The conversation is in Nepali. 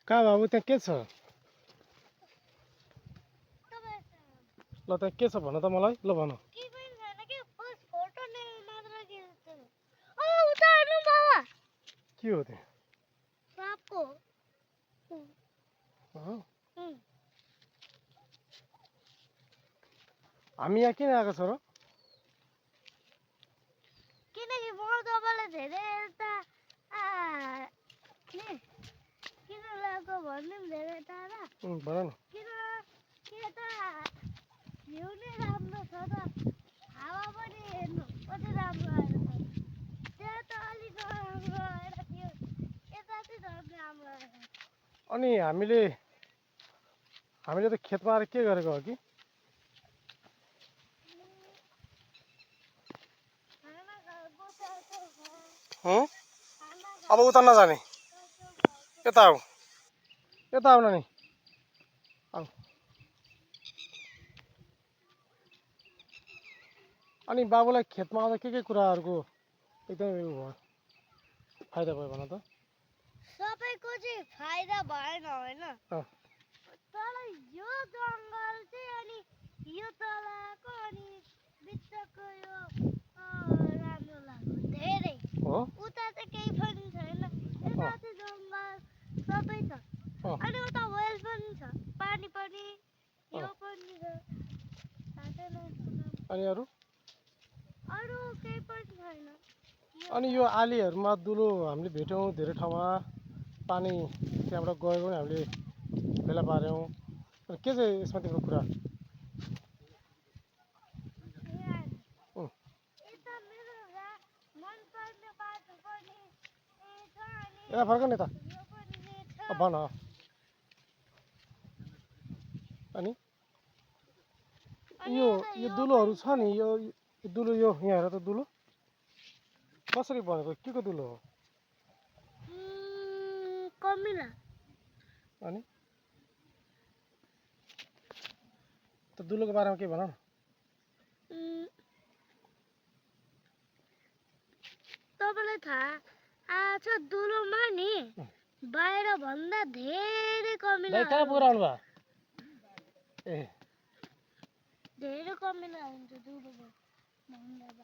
कहाँ बाबु त्यहाँ के छ? ल त्यहाँ के छ भन त मलाई, ल भन। के हो त्यहाँ? हामी यहाँ किन आएको छ र? किनकि म तपाईँलाई धेरै यता किन लगाएको भन्नु पनि धेरै टाढा भन न। किन यता भ्यू नै राम्रो छ त, हावा पनि हेर्नु कति राम्रो आएर छ। त्यहाँ त अलिक राम्रो आएर थियो, यता चाहिँ झन् राम्रो आएर। अनि हामीले त खेतमा आएर के गरेको हो कि? अब उता नजाने, यता आऊ, यता आउन नि, आऊ। अनि बाबुलाई खेतमा आउँदा के कुराहरूको एकदमै उयो भयो, फाइदा भयो भन त? सबैको चाहिँ फाइदा भएन होइन, तर यो जङ्गल चाहिँ अनि यो तलको अनि बिचको यो राम्रो लाग्यो धेरै। उता चाहिँ केही पनि छैन, यता चाहिँ जङ्गल सबै छ। अनि उता वेल पनि छ, पानी पनि, यो पनि छ। अनि अरू केही पनि छैन। अनि यो आलीहरूमा दुलो हामीले भेट्यौँ धेरै ठाउँमा, पानी त्यहाँबाट गएको पनि हामीले फेला पार्यौँ। के चाहिँ यसमा तिम्रो कुरा? यता फर्क नि त, भन। अनि यो दुलोहरू छ नि, यो दुलो, यो यहाँ हेर त दुलो कसरी बनेको, के को दुलो हो? कमिला। अनि त दुलोको बारेमा के भन न? तपाईँलाई थाहा छ दुलोमा नि बाहिर भन्दा धेरै कमिला कहाँ पुऱ्याउनु भयो? ए धेरै कमिला हुन्छ दुलोमा भन्दा।